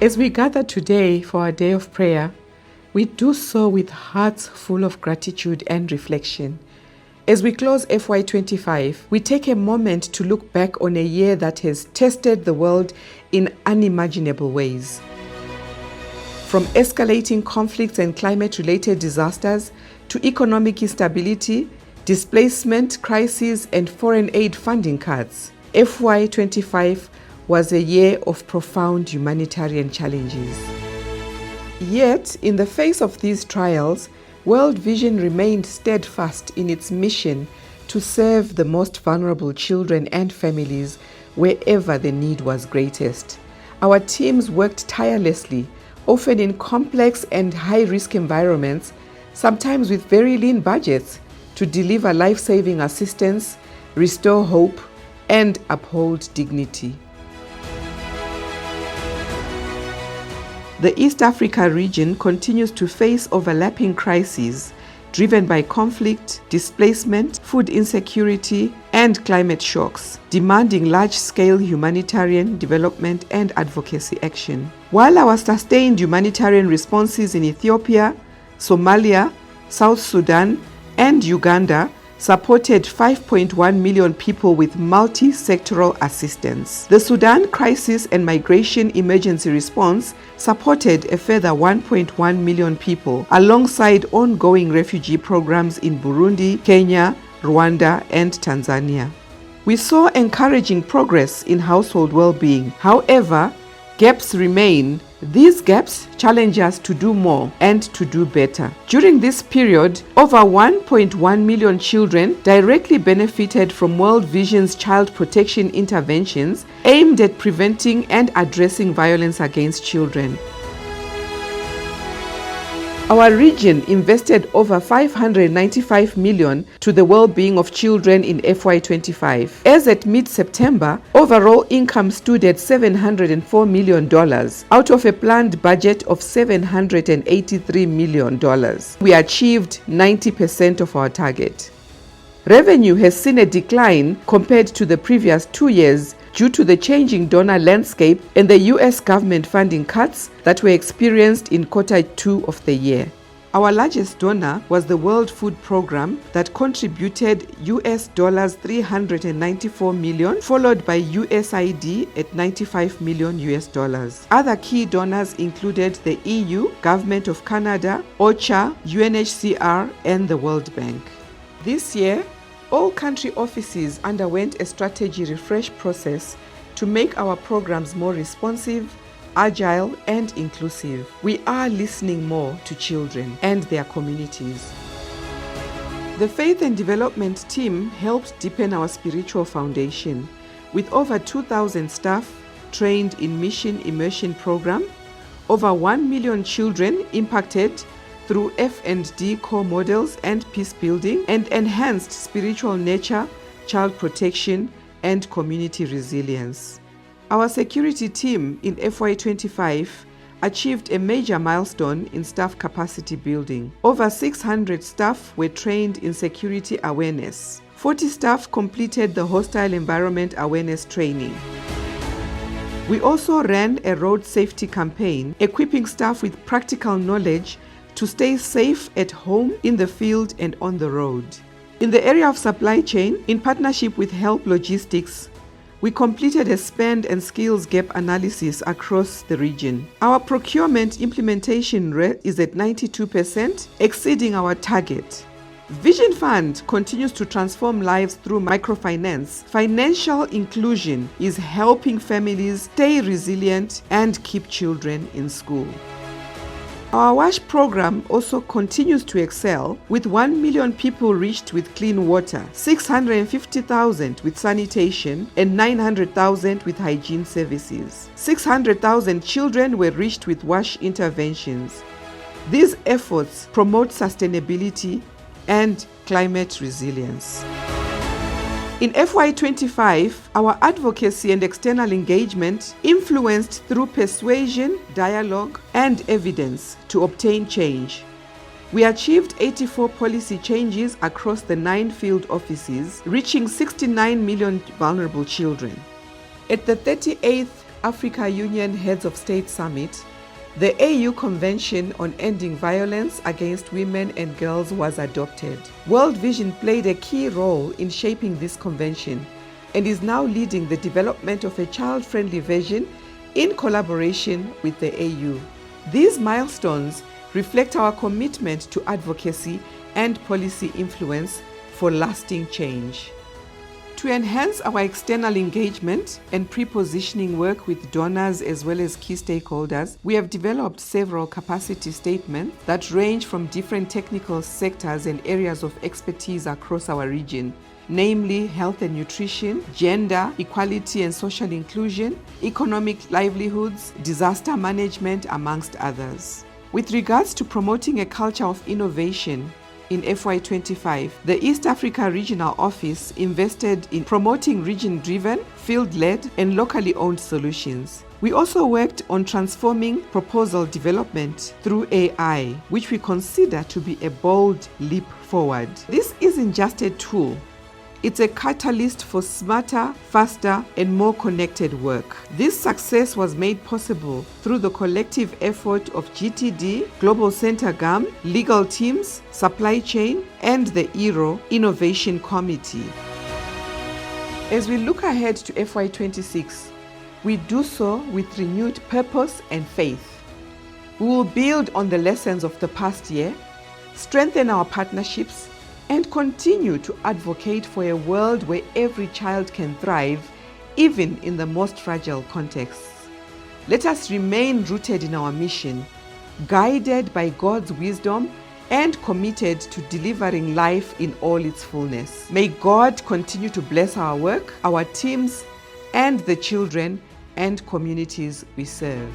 As we gather today for our day of prayer, we do so with hearts full of gratitude and reflection. As we close FY25, we take a moment to look back on a year that has tested the world in unimaginable ways. From escalating conflicts and climate-related disasters to economic instability, displacement, crises, and foreign aid funding cuts, FY25 was a year of profound humanitarian challenges. Yet, in the face of these trials, World Vision remained steadfast in its mission to serve the most vulnerable children and families wherever the need was greatest. Our teams worked tirelessly, often in complex and high-risk environments, sometimes with very lean budgets, to deliver life-saving assistance, restore hope, and uphold dignity. The East Africa region continues to face overlapping crises driven by conflict, displacement, food insecurity, and climate shocks, demanding large-scale humanitarian development and advocacy action. While our sustained humanitarian responses in Ethiopia, Somalia, South Sudan, and Uganda supported 5.1 million people with multi-sectoral assistance. The Sudan Crisis and Migration Emergency Response supported a further 1.1 million people, alongside ongoing refugee programs in Burundi, Kenya, Rwanda, and Tanzania. We saw encouraging progress in household well-being. However, gaps remain. These gaps challenge us to do more and to do better. During this period, over 1.1 million children directly benefited from World Vision's child protection interventions aimed at preventing and addressing violence against children. Our region invested over $595 million to the well-being of children in FY25. As at mid-September, overall income stood at $704 million out of a planned budget of $783 million. We achieved 90% of our target. Revenue has seen a decline compared to the previous 2 years due to the changing donor landscape and the U.S. government funding cuts that were experienced in Q2 of the year. Our largest donor was the World Food Program that contributed $394 million, followed by USAID at $95 million. Other key donors included the EU, Government of Canada, OCHA, UNHCR, and the World Bank. This year, all country offices underwent a strategy refresh process to make our programs more responsive, agile, and inclusive. We are listening more to children and their communities. The Faith and Development team helped deepen our spiritual foundation with over 2,000 staff trained in Mission Immersion Program, over 1 million children impacted through F&D core models and peace building, and enhanced spiritual nurture, child protection, and community resilience. Our security team in FY25 achieved a major milestone in staff capacity building. Over 600 staff were trained in security awareness. 40 staff completed the hostile environment awareness training. We also ran a road safety campaign, equipping staff with practical knowledge to stay safe at home, in the field, and on the road. In the area of supply chain, in partnership with Help Logistics, we completed a spend and skills gap analysis across the region. Our procurement implementation rate is at 92%, exceeding our target. Vision Fund continues to transform lives through microfinance. Financial inclusion is helping families stay resilient and keep children in school. Our WASH program also continues to excel, with 1 million people reached with clean water, 650,000 with sanitation, and 900,000 with hygiene services. 600,000 children were reached with WASH interventions. These efforts promote sustainability and climate resilience. In FY25, our advocacy and external engagement influenced through persuasion, dialogue, and evidence to obtain change. We achieved 84 policy changes across the 9 field offices, reaching 69 million vulnerable children. At the 38th Africa Union Heads of State Summit, the AU Convention on Ending Violence Against Women and Girls was adopted. World Vision played a key role in shaping this convention and is now leading the development of a child-friendly version in collaboration with the AU. These milestones reflect our commitment to advocacy and policy influence for lasting change. To enhance our external engagement and pre-positioning work with donors as well as key stakeholders, we have developed several capacity statements that range from different technical sectors and areas of expertise across our region, namely health and nutrition, gender, equality and social inclusion, economic livelihoods, disaster management, amongst others. With regards to promoting a culture of innovation, in FY25, the East Africa Regional Office invested in promoting region-driven, field-led, and locally owned solutions. We also worked on transforming proposal development through AI, which we consider to be a bold leap forward. This isn't just a tool. It's a catalyst for smarter, faster, and more connected work. This success was made possible through the collective effort of GTD, Global Center GAM, legal teams, supply chain, and the ERO Innovation Committee. As we look ahead to FY26, we do so with renewed purpose and faith. We will build on the lessons of the past year, strengthen our partnerships, and continue to advocate for a world where every child can thrive, even in the most fragile contexts. Let us remain rooted in our mission, guided by God's wisdom and committed to delivering life in all its fullness. May God continue to bless our work, our teams, and the children and communities we serve.